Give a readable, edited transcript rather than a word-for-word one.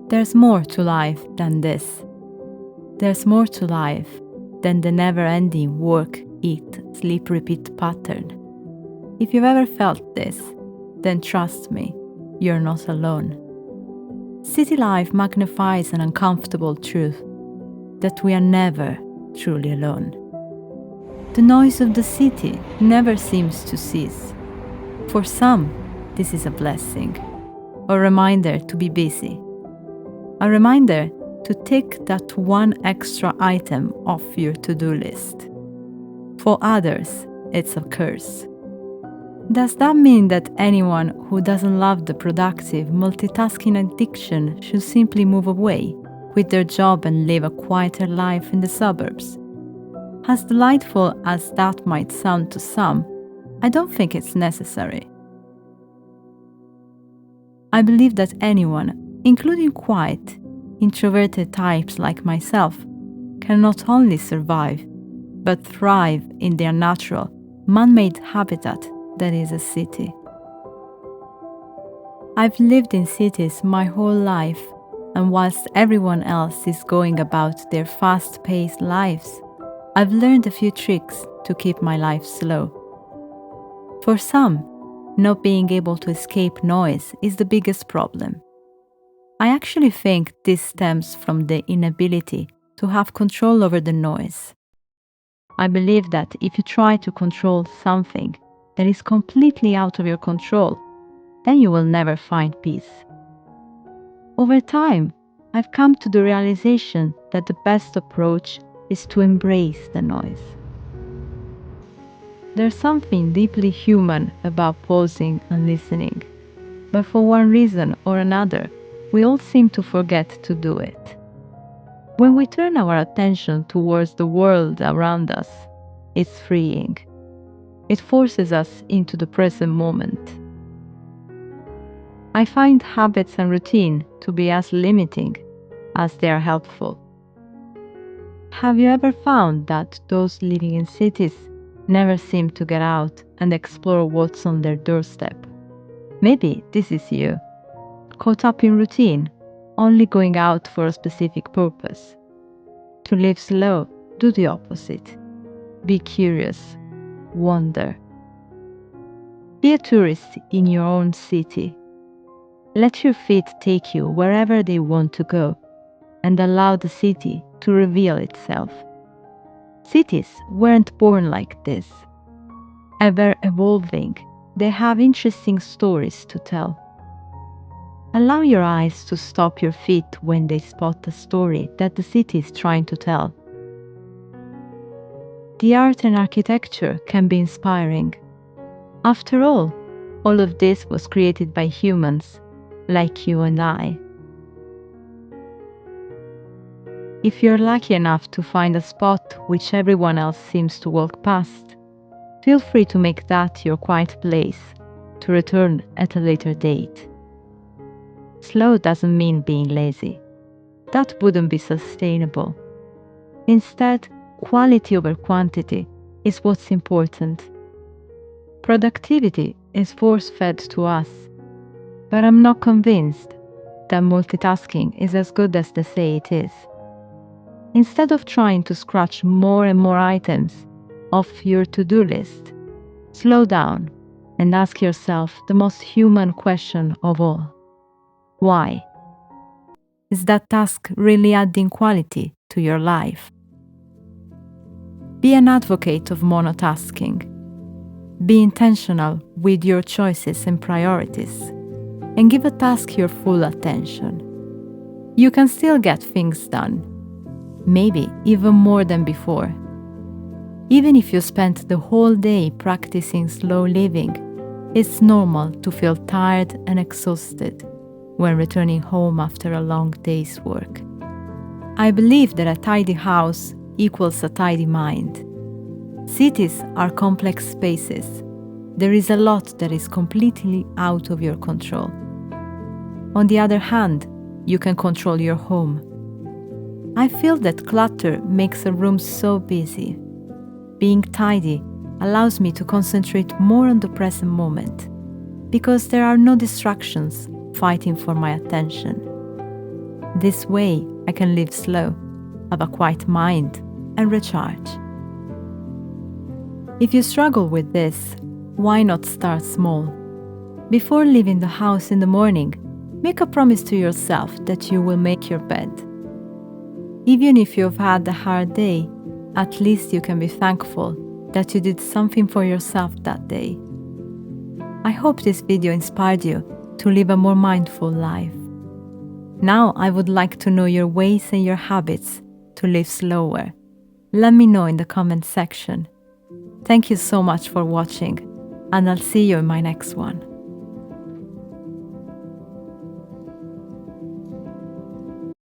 There's more to life than this. There's more to life than the never-ending work, eat, sleep, repeat pattern. If you've ever felt this, then trust me, you're not alone. City life magnifies an uncomfortable truth, that we are never truly alone. The noise of the city never seems to cease. For some, this is a blessing, a reminder to be busy, a reminder to tick that one extra item off your to-do list. For others, it's a curse. Does that mean that anyone who doesn't love the productive, multitasking addiction should simply move away, quit their job and live a quieter life in the suburbs? As delightful as that might sound to some, I don't think it's necessary. I believe that anyone, including quiet, introverted types like myself, can not only survive, but thrive in their natural, man-made habitat that is a city. I've lived in cities my whole life, and whilst everyone else is going about their fast-paced lives, I've learned a few tricks to keep my life slow. For some, not being able to escape noise is the biggest problem. I actually think this stems from the inability to have control over the noise. I believe that if you try to control something that is completely out of your control, then you will never find peace. Over time, I've come to the realization that the best approach is to embrace the noise. There's something deeply human about pausing and listening, but for one reason or another, we all seem to forget to do it. When we turn our attention towards the world around us, it's freeing. It forces us into the present moment. I find habits and routine to be as limiting as they are helpful. Have you ever found that those living in cities never seem to get out and explore what's on their doorstep? Maybe this is you, caught up in routine, only going out for a specific purpose. To live slow, do the opposite. Be curious. Wander. Be a tourist in your own city. Let your feet take you wherever they want to go, and allow the city to reveal itself. Cities weren't born like this. Ever evolving, they have interesting stories to tell. Allow your eyes to stop your feet when they spot the story that the city is trying to tell. The art and architecture can be inspiring. After all of this was created by humans, like you and I. If you're lucky enough to find a spot which everyone else seems to walk past, feel free to make that your quiet place, to return at a later date. Slow doesn't mean being lazy. That wouldn't be sustainable. Instead, quality over quantity is what's important. Productivity is force-fed to us, but I'm not convinced that multitasking is as good as they say it is. Instead of trying to scratch more and more items off your to-do list, slow down and ask yourself the most human question of all. Why? Is that task really adding quality to your life? Be an advocate of monotasking. Be intentional with your choices and priorities, and give a task your full attention. You can still get things done, maybe even more than before. Even if you spent the whole day practicing slow living, it's normal to feel tired and exhausted when returning home after a long day's work. I believe that a tidy house equals a tidy mind. Cities are complex spaces. There is a lot that is completely out of your control. On the other hand, you can control your home. I feel that clutter makes a room so busy. Being tidy allows me to concentrate more on the present moment, because there are no distractions fighting for my attention. This way, I can live slow, have a quiet mind, and recharge. If you struggle with this, why not start small? Before leaving the house in the morning, make a promise to yourself that you will make your bed. Even if you've had a hard day, at least you can be thankful that you did something for yourself that day. I hope this video inspired you to live a more mindful life. Now I would like to know your ways and your habits to live slower. Let me know in the comment section. Thank you so much for watching, and I'll see you in my next one.